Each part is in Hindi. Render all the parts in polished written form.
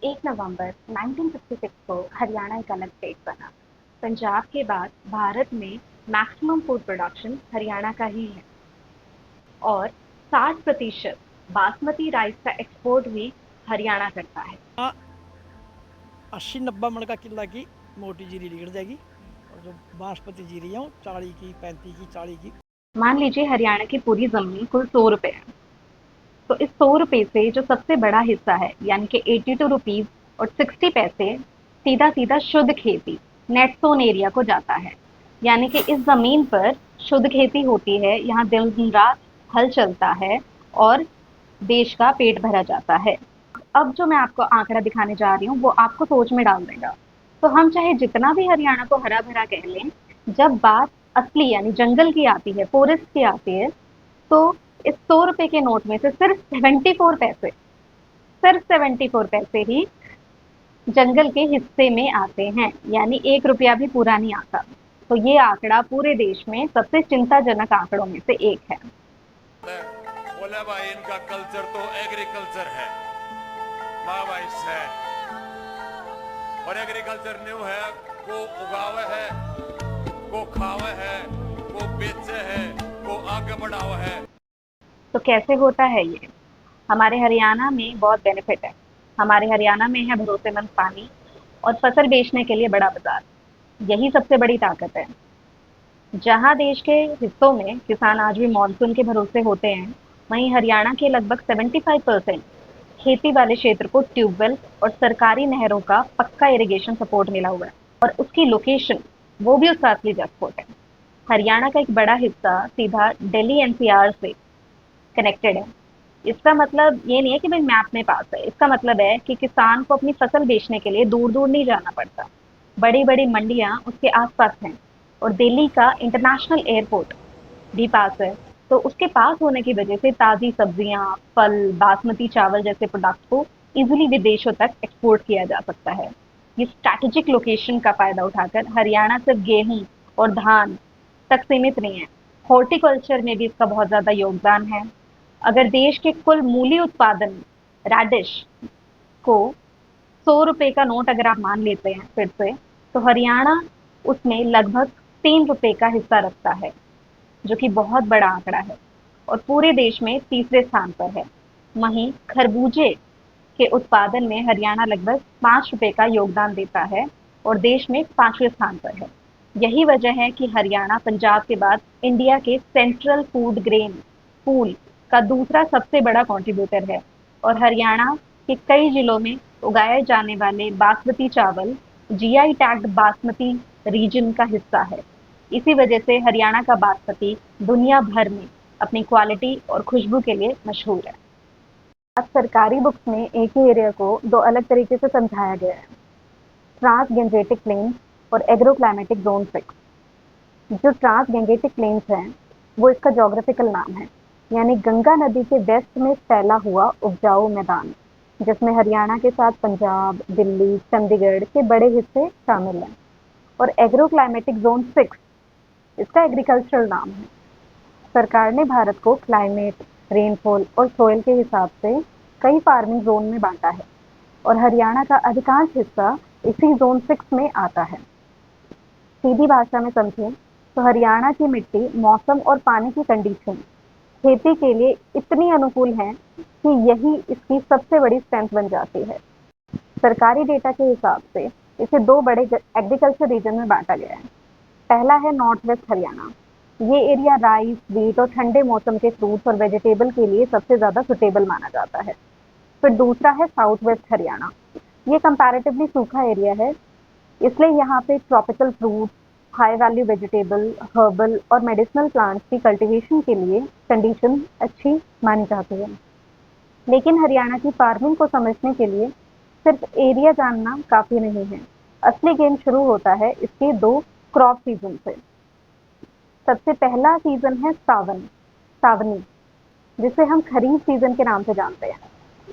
1 नवंबर 1956 को हरियाणा एक अलग स्टेट बना। पंजाब के बाद भारत में मैक्सिमम फूड प्रोडक्शन हरियाणा का ही है और 60% बासमती राइस का एक्सपोर्ट भी हरियाणा करता है। 80-90 मन का किला की मोटी जीरी निकल जाएगी। और जो बासमती जीरी है वो 40 की, 35 की, 40 की। मान लीजिए हरियाणा की पूरी जमीन कुल 100 रुपए है, तो इस 100 रुपए से जो सबसे बड़ा हिस्सा है यानी कि 82 रुपीज और 60 पैसे सीधा सीधा शुद्ध खेती नेट सोन एरिया को जाता है। यानी कि इस जमीन पर शुद्ध खेती होती है, यहाँ दिन रात हल चलता है और देश का पेट भरा जाता है। अब जो मैं आपको आंकड़ा दिखाने जा रही हूँ वो आपको सोच में डाल देगा। तो हम चाहे जितना भी हरियाणा को हरा भरा कह लें, जब बात असली यानी जंगल की आती है, फॉरेस्ट की आती है, तो इस 100 रुपए के नोट में से सिर्फ 74 पैसे ही जंगल के हिस्से में आते हैं, यानी 1 रुपया भी पूरा नहीं आता। तो ये आंकड़ा पूरे देश में सबसे चिंताजनक आंकड़ों में से एक है। बोले भाई इनका कल्चर तो एग्रीकल्चर है, वाह भाई है। और एग्रीकल्चर न्यू है, को उगावे है, को खावे है, को बेचे है, को आगे बढ़ावे है। तो कैसे होता है ये? हमारे हरियाणा में बहुत बेनिफिट है। हमारे हरियाणा में है भरोसेमंद पानी और फसल बेचने के लिए बड़ा बाजार। यही सबसे बड़ी ताकत है। जहाँ देश के हिस्सों में किसान आज भी मानसून के भरोसे होते हैं, वहीं हरियाणा के लगभग 75% खेती वाले क्षेत्र को ट्यूबवेल और सरकारी नहरों का पक्का इरिगेशन सपोर्ट मिला हुआ है। और उसकी लोकेशन, वो भी उसका असली जैकपॉट है। हरियाणा का एक बड़ा हिस्सा सीधा दिल्ली एनसीआर से कनेक्टेड है। इसका मतलब ये नहीं है कि भाई मैप में पास है। इसका मतलब है कि किसान को अपनी फसल बेचने के लिए दूर दूर नहीं जाना पड़ता। बड़ी बड़ी मंडियां उसके आसपास हैं और दिल्ली का इंटरनेशनल एयरपोर्ट भी पास है। तो उसके पास होने की वजह से ताज़ी सब्जियां, फल, बासमती चावल जैसे प्रोडक्ट्स को इजीली विदेशों तक एक्सपोर्ट किया जा सकता है। ये स्ट्रैटेजिक लोकेशन का फायदा उठाकर हरियाणा सिर्फ गेहूं और धान तक सीमित नहीं है, हॉर्टिकल्चर में भी इसका बहुत ज़्यादा योगदान है। अगर देश के कुल मूली उत्पादन रैडिश को 100 रुपए का नोट अगर आप मान लेते हैं फिर से, तो हरियाणा उसमें लगभग 3 रुपए का हिस्सा रखता है, जो कि बहुत बड़ा आंकड़ा है और पूरे देश में तीसरे स्थान पर है। वहीं खरबूजे के उत्पादन में हरियाणा लगभग 5 रुपए का योगदान देता है और देश में 5वें स्थान पर है। यही वजह है कि हरियाणा पंजाब के बाद इंडिया के सेंट्रल फूड ग्रेन पूल का दूसरा सबसे बड़ा कंट्रीब्यूटर है और हरियाणा के कई जिलों में उगाए जाने वाले बासमती चावल जीआई टैग्ड बासमती रीजन का हिस्सा है। इसी वजह से हरियाणा का बासमती दुनिया भर में अपनी क्वालिटी और खुशबू के लिए मशहूर है। अब सरकारी बुक्स में एक ही एरिया को दो अलग तरीके से समझाया गया है, ट्रांस गेंजेटिक प्लेन्स और एग्रोक्लाइमेटिक जोन 6। जो ट्रांस गेंजेटिक प्लेन्स हैं, वो इसका जोग्राफिकल नाम है, यानी गंगा नदी के वेस्ट में फैला हुआ उपजाऊ मैदान, जिसमें हरियाणा के साथ पंजाब, दिल्ली, चंडीगढ़ के बड़े हिस्से शामिल हैं। और एग्रोक्लाइमेटिक जोन 6 इसका एग्रीकल्चरल नाम है। सरकार ने भारत को क्लाइमेट, रेनफॉल और सोइल के हिसाब से कई फार्मिंग जोन में बांटा है और हरियाणा का अधिकांश हिस्सा इसी जोन 6 में आता है। सीधी भाषा में समझें तो हरियाणा की मिट्टी, मौसम और पानी की कंडीशन खेती के लिए इतनी अनुकूल है कि यही इसकी सबसे बड़ी स्ट्रेंथ बन जाती है। सरकारी डेटा के हिसाब से इसे दो बड़े एग्रीकल्चर रीजन में बांटा गया है। पहला है नॉर्थ वेस्ट हरियाणा। ये एरिया राइस, व्हीट और ठंडे मौसम के फ्रूट्स और वेजिटेबल के लिए सबसे ज़्यादा सुटेबल माना जाता है। फिर दूसरा है साउथ वेस्ट हरियाणा। ये कंपैरेटिवली सूखा एरिया है, इसलिए यहाँ पे tropical fruits, high value vegetable, herbal और मेडिसिनल प्लांट्स की कल्टीवेशन के लिए कंडीशन अच्छी मानी जाती है। लेकिन हरियाणा की फार्मिंग को समझने के लिए सिर्फ एरिया जानना काफ़ी नहीं है। असली गेम शुरू होता है इसके दो क्रॉप सीजन से। सबसे पहला सीजन है सावनी, जिसे हम खरीफ सीजन के नाम से जानते हैं।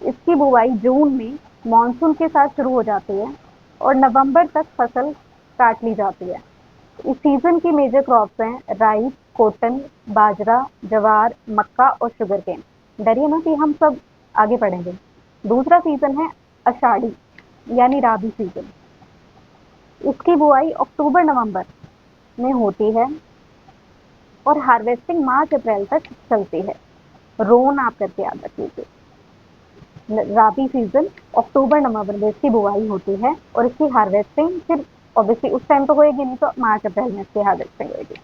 इसकी बुवाई जून में मानसून के साथ शुरू हो जाती है और नवंबर तक फसल काट ली जाती है। इस सीजन की मेजर क्रॉप्स हैं राइस, कॉटन, बाजरा, जवार, मक्का और शुगर केन। डरिए मत, ये हम सब आगे पढ़ेंगे। दूसरा सीजन है आषाढ़ी, यानी राबी सीजन। इसकी बुआई अक्टूबर नवंबर में होती है और हार्वेस्टिंग मार्च अप्रैल तक चलती है। रोन आप करके याद रख लीजिए। राबी सीजन अक्टूबर नवंबर में इसकी बुआई होती है और इसकी हार्वेस्टिंग फिर ऑब्वियसली उस टाइम तो होएगी नहीं, तो मार्च अप्रैल में इसकी हार्वेस्टिंग होएगी।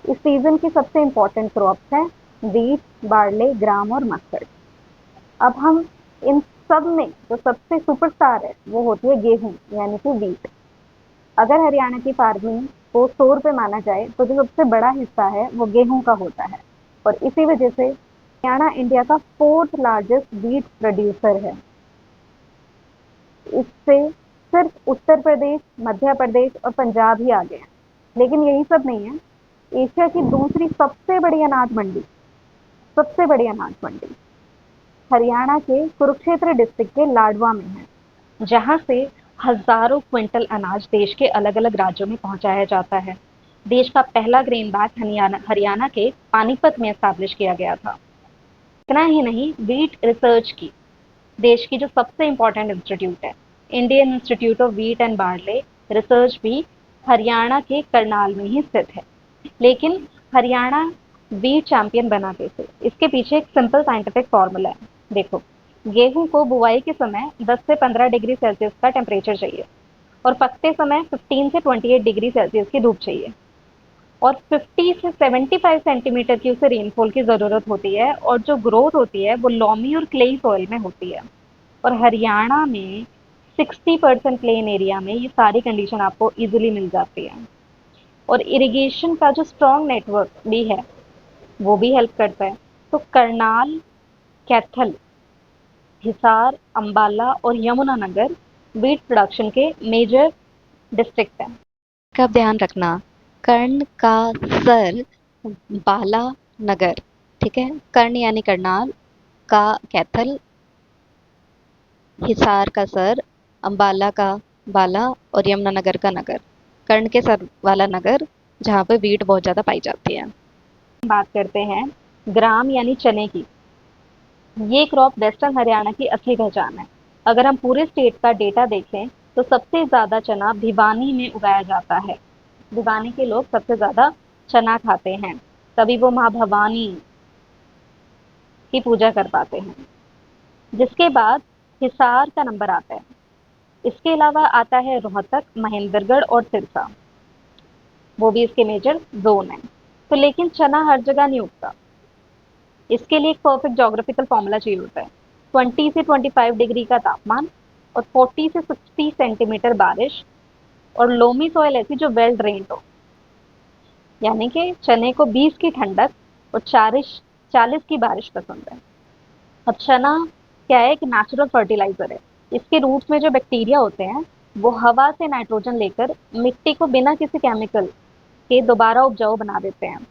इस सीजन की सबसे इंपॉर्टेंट क्रॉप्स हैं व्हीट, बार्ले, ग्राम और मस्टर्ड। अब हम इन सब में जो सबसे सुपरस्टार है वो होती है गेहूं यानी कि व्हीट। अगर हरियाणा की फार्मिंग को 100 रुपये माना जाए तो जो सबसे बड़ा हिस्सा है वो गेहूं का होता है और इसी वजह से हरियाणा इंडिया का 4th लार्जेस्ट व्हीट प्रोड्यूसर है। इससे सिर्फ उत्तर प्रदेश, मध्य प्रदेश और पंजाब ही आगे हैं। लेकिन यही सब नहीं है, एशिया की दूसरी सबसे बड़ी अनाज मंडी हरियाणा के कुरुक्षेत्र डिस्ट्रिक्ट के लाडवा में है, जहां से हजारों क्विंटल अनाज देश के अलग अलग राज्यों में पहुंचाया जाता है। देश का पहला ग्रेन बैंक हरियाणा के पानीपत में एस्टैब्लिश किया गया था। इतना ही नहीं, व्हीट रिसर्च की देश की जो सबसे इंपॉर्टेंट इंस्टीट्यूट है, Indian institute of wheat and barley research भी हरियाणा के करनाल में ही स्थित है। लेकिन हरियाणा व्हीट चैंपियन बना कैसे? इसके पीछे एक सिंपल साइंटिफिक फॉर्मूला है। देखो, गेहूं को बुआई के समय 10 से 15 डिग्री सेल्सियस का टेम्परेचर चाहिए और पकते समय 15 से 28 डिग्री सेल्सियस की धूप चाहिए और 50 से 75 सेंटीमीटर की उसे रेनफॉल की ज़रूरत होती है और जो ग्रोथ होती है वो लॉमी और क्लेई सॉइल में होती है। और हरियाणा में 60% प्लेन एरिया में ये सारी कंडीशन आपको इजीली मिल जाती है और इरिगेशन का जो स्ट्रॉन्ग नेटवर्क भी है वो भी हेल्प करता है। तो करनाल, कैथल, हिसार, अंबाला और यमुनानगर व्हीट प्रोडक्शन के मेजर डिस्ट्रिक्ट हैं। का ध्यान रखना, कर्ण का सर बाला नगर, ठीक है। कर्ण यानी करनाल, का कैथल, हिसार का सर, अंबाला का बाला और यमुनानगर का नगर। कर्ण के सर वाला नगर जहाँ पे व्हीट बहुत ज़्यादा पाई जाती है। बात करते हैं ग्राम यानी चने की। ये क्रॉप वेस्टर्न हरियाणा की असली पहचान है। अगर हम पूरे स्टेट का डेटा देखें तो सबसे ज़्यादा चना भिवानी में उगाया जाता है। भिवानी के लोग सबसे ज़्यादा चना खाते हैं, तभी वो माँ भवानी की पूजा कर पाते हैं। जिसके बाद हिसार का नंबर आता है। इसके अलावा आता है रोहतक, महेंद्रगढ़ और सिरसा, वो भी इसके मेजर जोन है। तो लेकिन चना हर जगह नहीं उगता, इसके लिए एक परफेक्ट जोग्राफिकल फॉर्मूला चाहिए होता है। 20 से 25 डिग्री का तापमान और 40 से 60 सेंटीमीटर बारिश और लोमी सॉइल ऐसी जो वेल ड्रेन्ड हो। यानी कि चने को 20 की ठंडक और 40 की बारिश पसंद है। अब चना क्या है, एक नेचुरल फर्टिलाइजर है। इसके रूट्स में जो बैक्टीरिया होते हैं वो हवा से नाइट्रोजन लेकर मिट्टी को बिना किसी केमिकल के दोबारा उपजाऊ बना देते हैं।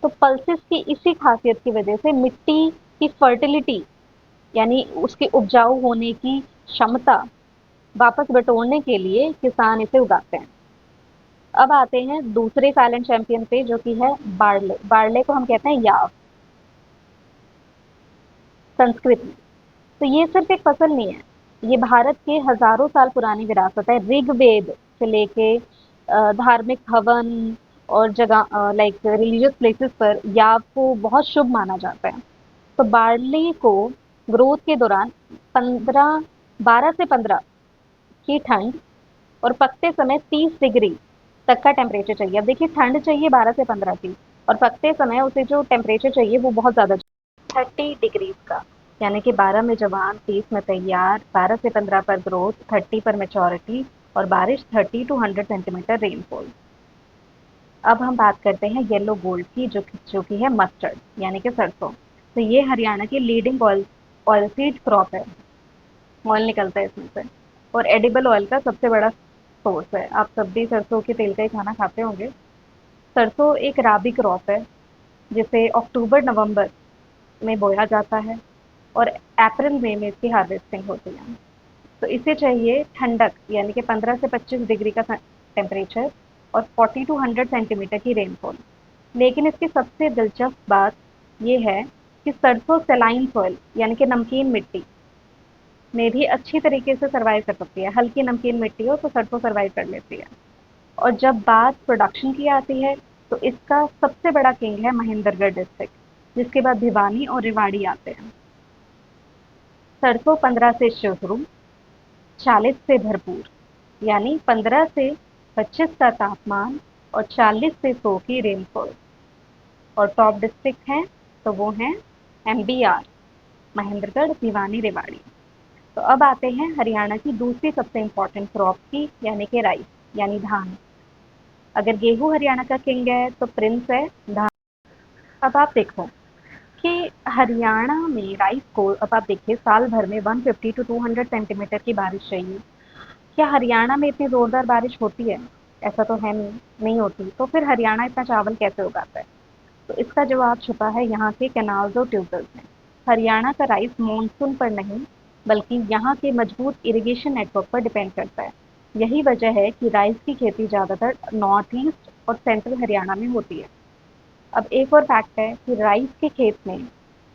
तो पल्सेस की इसी खासियत की वजह से मिट्टी की फर्टिलिटी यानी उसके उपजाऊ होने की क्षमता वापस बटोरने के लिए किसान इसे उगाते हैं। अब आते हैं दूसरे साइलेंट चैंपियन पे, जो कि है बार्ले। बार्ले को हम कहते हैं याव संस्कृत में। तो ये सिर्फ एक फसल नहीं है, ये भारत के हजारों साल पुरानी विरासत है। ऋग्वेद से लेके धार्मिक हवन और जगह लाइक रिलीजियस प्लेसेस पर याव को बहुत शुभ माना जाता है। तो बार्ली को ग्रोथ के दौरान 12 से 15 की ठंड और पकते समय 30 डिग्री तक का टेम्परेचर चाहिए। अब देखिए, ठंड चाहिए 12 से 15 की और पकते समय उसे जो टेम्परेचर चाहिए वो बहुत ज़्यादा 30 डिग्रीज का, यानी कि 12 में जवान, 30 में तैयार, 12 से 15 पर ग्रोथ, 30 पर मेचोरिटी और बारिश 30 to 100 सेंटीमीटर रेनफॉल। अब हम बात करते हैं येलो गोल्ड की, जो कि है मस्टर्ड यानी कि सरसों। तो ये हरियाणा की लीडिंग ऑयल सीड क्रॉप है। ऑयल निकलता है इसमें से और एडिबल ऑयल का सबसे बड़ा सोर्स है। आप सब भी सरसों के तेल का ही खाना खाते होंगे। सरसों एक राबी क्रॉप है जिसे अक्टूबर नवंबर में बोया जाता है और अप्रैल मई में इसकी हार्वेस्टिंग होती है। तो इसे चाहिए ठंडक यानी कि 15 से 25 डिग्री का टेम्परेचर और 40 to 100 सेंटीमीटर की रेनफॉल। लेकिन इसकी सबसे दिलचस्प बात ये है कि सरसों सेलाइन सॉइल यानी कि नमकीन मिट्टी में भी अच्छी तरीके से सर्वाइव कर सकती है। हल्की नमकीन मिट्टी हो तो सरसों सर्वाइव कर लेती है। और जब बात प्रोडक्शन की आती है तो इसका सबसे बड़ा किंग है महेंद्रगढ़ डिस्ट्रिक्ट, जिसके बाद भिवानी और रेवाड़ी आते हैं। सरसों 15 से शुरू, 40 से भरपूर, यानी 15 से 25 का तापमान और 40 से 100 की रेनफॉल। और टॉप डिस्ट्रिक्ट हैं तो वो हैं MBR, महेंद्रगढ़, भिवानी, रेवाड़ी। तो अब आते हैं हरियाणा की दूसरी सबसे इम्पोर्टेंट क्रॉप की, यानी कि राइस, यानी धान। अगर गेहूं हरियाणा का किंग है तो प्रिंस है धान। अब आप देखो कि हरियाणा में राइस को, अब आप देखिए, साल भर में 150 टू 200 सेंटीमीटर की बारिश चाहिए। क्या हरियाणा में इतनी जोरदार बारिश होती है? ऐसा तो है नहीं, नहीं होती। तो फिर हरियाणा इतना चावल कैसे उगाता है? तो इसका जवाब छुपा है यहाँ के कैनाल्स और ट्यूबवेल्स में। हरियाणा का राइस मानसून पर नहीं, बल्कि यहाँ के मजबूत इरिगेशन नेटवर्क पर डिपेंड करता है। यही वजह है कि राइस की खेती ज़्यादातर नॉर्थ ईस्ट और सेंट्रल हरियाणा में होती है। अब एक और फैक्ट है कि राइस के खेत में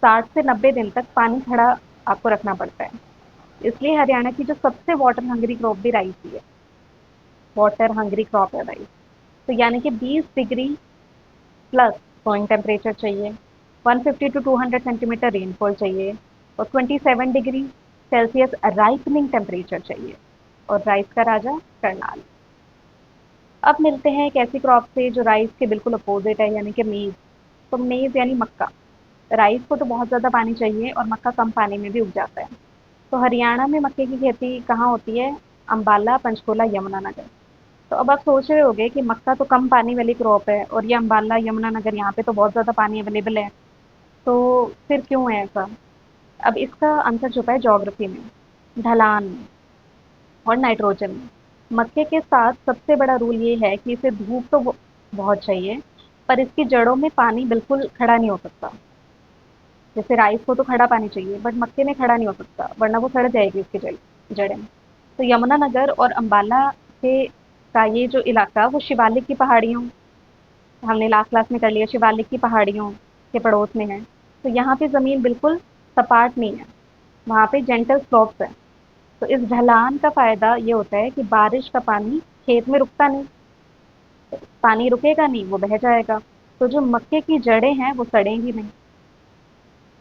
60 से 90 दिन तक पानी खड़ा आपको रखना पड़ता है। इसलिए हरियाणा की जो सबसे वाटर हंग्री क्रॉप भी राइस ही है। वाटर हंग्री क्रॉप है राइस। तो यानी कि 20 डिग्री प्लस सोइंग टेम्परेचर चाहिए, 150 टू 200 सेंटीमीटर रेनफॉल चाहिए और 27 डिग्री सेल्सियस राइपनिंग टेम्परेचर चाहिए। और राइस का राजा करनाल। अब मिलते हैं एक ऐसी क्रॉप से जो राइस के बिल्कुल अपोजिट है, यानी कि मेज। तो मेज यानी मक्का। राइस को तो बहुत ज़्यादा पानी चाहिए और मक्का कम पानी में भी उग जाता है। तो हरियाणा में मक्के की खेती कहाँ होती है? अम्बाला, पंचकूला, यमुनानगर। तो अब आप सोच रहे होंगे कि मक्का तो कम पानी वाली क्रॉप है और ये अम्बाला, यमुनानगर, यहाँ पे तो बहुत ज़्यादा पानी अवेलेबल है, तो फिर क्यों है ऐसा? अब इसका आंसर छुपा है ज्योग्राफी में, ढलान में और नाइट्रोजन में। मक्के के साथ सबसे बड़ा रूल ये है कि इसे धूप तो बहुत चाहिए, पर इसकी जड़ों में पानी बिल्कुल खड़ा नहीं हो सकता। जैसे राइस को तो खड़ा पानी चाहिए, बट मक्के में खड़ा नहीं हो सकता, वरना वो सड़ जाएगी इसकी जड़ें। तो यमुनानगर और अम्बाला के का ये जो इलाका, वो शिवालिक की पहाड़ियों, हमने लास्ट क्लास में कर लिया, शिवालिक की पहाड़ियों के पड़ोस में है। तो यहाँ पे ज़मीन बिल्कुल सपाट नहीं है, वहाँ पे जेंटल स्लोप्स है। तो इस ढलान का फ़ायदा ये होता है कि बारिश का पानी खेत में रुकता नहीं, पानी रुकेगा नहीं, वो बह जाएगा। तो जो मक्के की जड़ें हैं वो सड़ेंगी नहीं।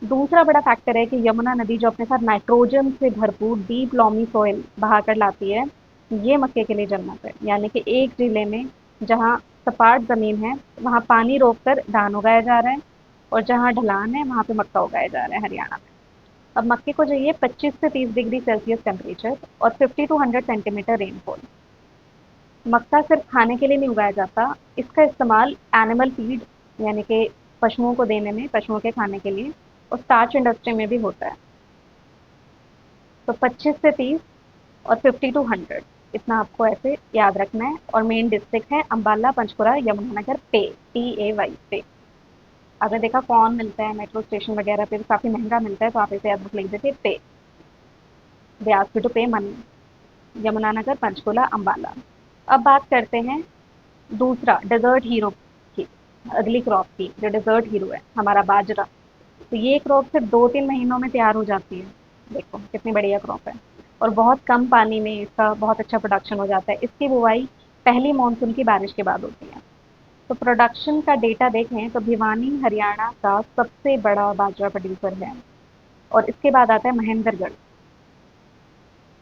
दूसरा बड़ा फैक्टर है कि यमुना नदी जो अपने साथ नाइट्रोजन से भरपूर डीप लॉमी सॉइल बहाकर लाती है, ये मक्के के लिए जन्नत है। यानी कि एक जिले में जहाँ सपाट ज़मीन है वहाँ पानी रोककर धान उगाया जा रहा है, और जहाँ ढलान है वहाँ पे मक्का उगाया जा रहा है हरियाणा में। अब मक्के को चाहिए 25 से 30 डिग्री सेल्सियस टेम्परेचर और 50 टू 100 सेंटीमीटर रेनफॉल। मक्का सिर्फ खाने के लिए नहीं उगाया जाता, इसका इस्तेमाल एनिमल फीड, यानी कि पशुओं को देने में, पशुओं के खाने के लिए, और स्टार्च इंडस्ट्री में भी होता है। तो 25 से 30 और 50 टू 100, इतना आपको ऐसे याद रखना है। और मेन डिस्ट्रिक्ट है अम्बाला, पंचकुला, यमुनानगर, PAY पे। अगर देखा कौन मिलता है मेट्रो स्टेशन वगैरह पे तो काफ़ी महंगा मिलता है, तो आप इसे याद रख लीजिए, पे, दे आस्क यू टू पे मनी। यमुनानगर, पंचकुला, अम्बाला। अब बात करते हैं दूसरा डेजर्ट हीरो की, अगली क्रॉप की, जो डेजर्ट हीरो है हमारा बाजरा। तो ये क्रॉप सिर्फ 2-3 महीनों में तैयार हो जाती है। देखो कितनी बढ़िया क्रॉप है, और बहुत कम पानी में इसका बहुत अच्छा प्रोडक्शन हो जाता है। इसकी बुआई पहली मानसून की बारिश के बाद होती है। तो प्रोडक्शन का डेटा देखें तो भिवानी हरियाणा का सबसे बड़ा बाजरा प्रोड्यूसर है, और इसके बाद आता है महेंद्रगढ़।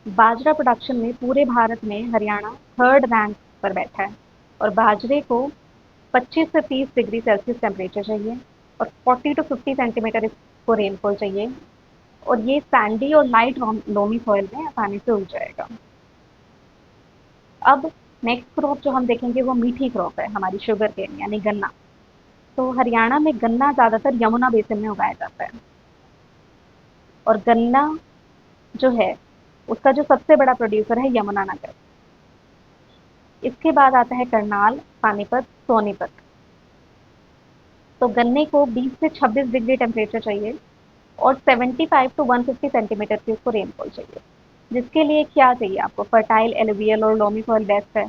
बाजरा प्रोडक्शन में पूरे भारत में हरियाणा थर्ड रैंक पर बैठा है, और बाजरे को 25 से 30 डिग्री सेल्सियस टेम्परेचर चाहिए और 40 टू 50 सेंटीमीटर इसको रेनफॉल चाहिए, और ये सैंडी और लाइट लोमी सॉइल में आसानी से उग जाएगा। अब नेक्स्ट क्रॉप जो हम देखेंगे वो मीठी क्रॉप है हमारी, शुगर केन, यानी गन्ना। तो हरियाणा में गन्ना ज़्यादातर यमुना बेसिन में उगाया जाता है, और गन्ना जो है उसका जो सबसे बड़ा प्रोड्यूसर है यमुनानगर। इसके बाद आता है करनाल, पानीपत, सोनीपत। तो गन्ने को 20 से 26 डिग्री टेम्परेचर चाहिए और 75 टू 150 सेंटीमीटर की उसको रेनफॉल चाहिए, जिसके लिए क्या चाहिए आपको? फर्टाइल एलुवियल और लोमी सॉइल बेस्ट है।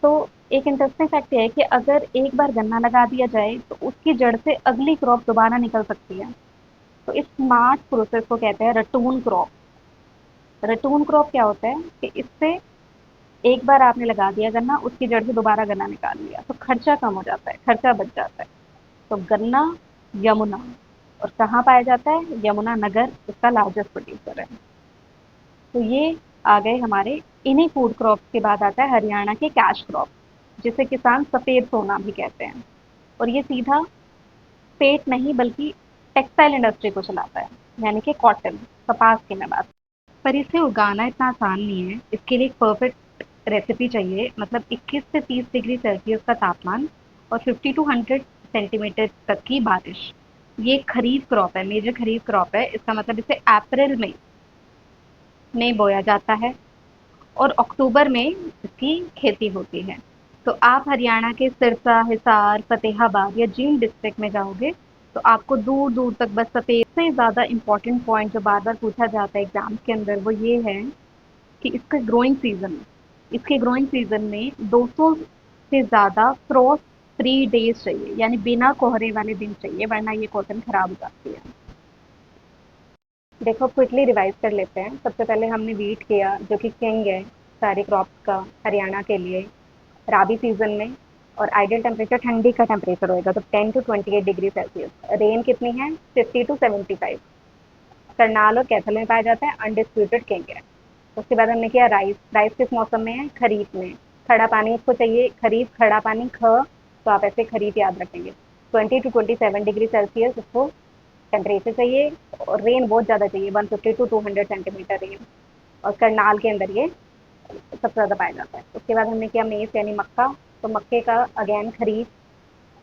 तो एक इंटरेस्टिंग फैक्ट ये है कि अगर एक बार गन्ना लगा दिया जाए तो उसकी जड़ से अगली क्रॉप दोबारा निकल सकती है। तो इस स्मार्ट प्रोसेस को कहते हैं रटून क्रॉप। रटून क्रॉप क्या होता है कि इससे एक बार आपने लगा दिया गन्ना, उसकी जड़ से दोबारा गन्ना निकाल लिया तो खर्चा कम हो जाता है, खर्चा बच जाता है। तो गन्ना यमुना, और कहाँ पाया जाता है? यमुना नगर इसका लार्जेस्ट प्रोड्यूसर है। तो ये आ गए हमारे। इन्हीं फूड क्रॉप्स के बाद आता है हरियाणा के कैश क्रॉप, जिसे किसान सफेद सोना भी कहते हैं। और ये सीधा पेट नहीं बल्कि टेक्सटाइल इंडस्ट्री को चलाता है, यानी कि कॉटन, कपास की मैं बात। पर इसे उगाना इतना आसान नहीं है। इसके लिए एक परफेक्ट रेसिपी चाहिए, मतलब 21 से 30 डिग्री सेल्सियस का तापमान और 50 टू 100 सेंटीमीटर तक की बारिश। ये खरीफ क्रॉप है, मेजर खरीफ क्रॉप है। इसका मतलब इसे अप्रैल में बोया जाता है और अक्टूबर में इसकी खेती होती है। तो आप हरियाणा के सिरसा, हिसार, फतेहाबाद या जींद डिस्ट्रिक्ट में जाओगे तो आपको दूर दूर तक बस सफ़ेद। से ज़्यादा इम्पोर्टेंट पॉइंट जो बार बार पूछा जाता है एग्जाम्स के अंदर वो ये है कि इसके ग्रोइंग सीजन में 200 से ज़्यादा फ्रॉस्ट फ्री डेज चाहिए, यानी बिना कोहरे वाले दिन चाहिए, वरना ये कॉटन खराब हो जाती है। देखो क्विकली रिवाइज कर लेते हैं। सबसे पहले हमने वीट किया, जो कि किंग है सारे क्रॉप्स का हरियाणा के लिए, राबी सीजन में। और आइडियल टेम्परेचर, ठंडी का टेम्परेचर होएगा तो 10 टू 28 डिग्री सेल्सियस। रेन कितनी है? 50 टू 75। करनाल और कैथल में पाया जाता है, अनडिस्प्यूटेड किंग है। उसके बाद हमने किया राइस। राइस किस मौसम में है? खरीफ में। खड़ा पानी इसको चाहिए, खरीफ खड़ा पानी तो आप ऐसे खरीफ याद रखेंगे। 20 टू 27 डिग्री सेल्सियस इसको टेम्परेचर चाहिए। और रेन बहुत ज़्यादा चाहिए, 150 टू 200 सेंटीमीटर रेन। और करनाल के अंदर ये सबसे ज़्यादा पाया जाता है। उसके बाद हमने किया मेज़ यानी मक्का। तो मक्के का अगेन खरीफ,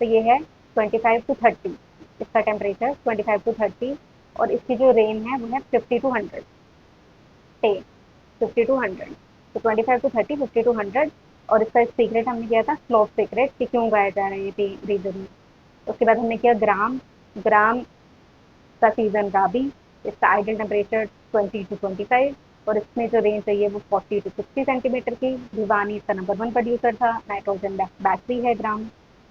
तो ये है 25 टू 30, इसका टेम्परेचर 25 टू 30। और इसकी जो रेन है वो है 50 टू 100 टे 50 टू 100। तो 25 टू 30, 50 टू 100। और इसका एक सीक्रेट हमने किया था, स्लोप सीक्रेट, कि क्यों उगाया जा रहा है ये रीजन में। उसके बाद हमने किया ग्राम। ग्राम का सीजन राबी, इसका आइडियल टेम्परेचर 20 टू 25। और इसमें जो रेंज चाहिए वो 40 टू 60 सेंटीमीटर की। भिवानी इसका नंबर 1 प्रोड्यूसर था, नाइट्रोजन बैटरी है ग्राम।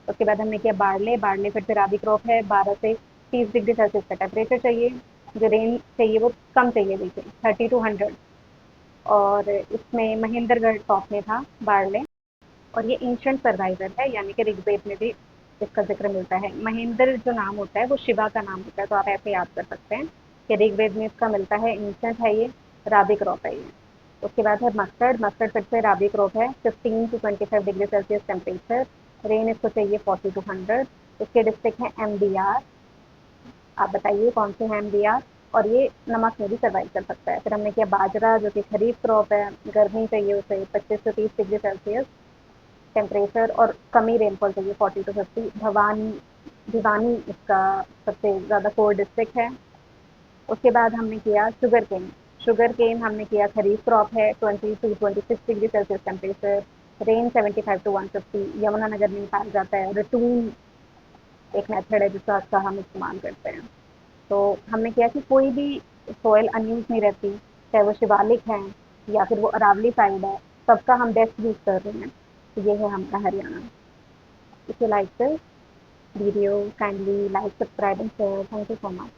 उसके बाद हमने किया बारले। बारले फिर से राबी क्रॉप है, 12 से 30 डिग्री सेल्सियस का टेम्परेचर चाहिए। जो रेंज चाहिए वो कम चाहिए, देखिए 30 टू 100। और इसमें महेंद्रगढ़ टॉप में था बारले। और ये एंशिएंट सर्वाइवर है, यानी कि ऋग्वेद में भी इसका जिक्र मिलता है। महेंद्र जो नाम होता है वो शिवा का नाम होता है, तो आप ऐसे याद कर सकते हैं कि ऋग्वेद में इसका मिलता है, एंशिएंट है ये, राबी क्रॉप है ये। उसके बाद है मस्टर्ड। मस्टर्ड फिर से राबी क्रॉप है, 15 to 25 degree Celsius temperature. Rain इसको चाहिए 40 टू 100। इसके डिस्ट्रिक्ट है MBR। आप बताइए कौन से हैं MBR। और ये नमक में भी सर्वाइव कर सकता है। फिर हमने किया बाजरा, जो कि खरीफ क्रॉप है, गर्मी चाहिए उसे 25 से 30 डिग्री सेल्सियस टेम्परेचर। और कम ही रेनफॉल चाहिए, 40 टू 50। भिवानी इसका सबसे ज़्यादा कोल्ड डिस्ट्रिक्ट है। उसके बाद हमने किया शुगर केन। शुगर केन हमने किया खरीफ क्रॉप है, 20 to 26 degree Celsius temperature. Rain 75 to 150। Yamunanagar में पाया जाता है। रटून एक मेथड है जिसका हम इस्तेमाल करते हैं। तो हमने किया कि कोई भी सॉइल अनयूज नहीं रहती, चाहे वो शिवालिक है या फिर वो अरावली साइड है, सबका हम बेस्ट यूज़ कर रहे हैं। तो ये है हमारा Haryana. If you like this video, kindly like, subscribe and share. Thank you so much.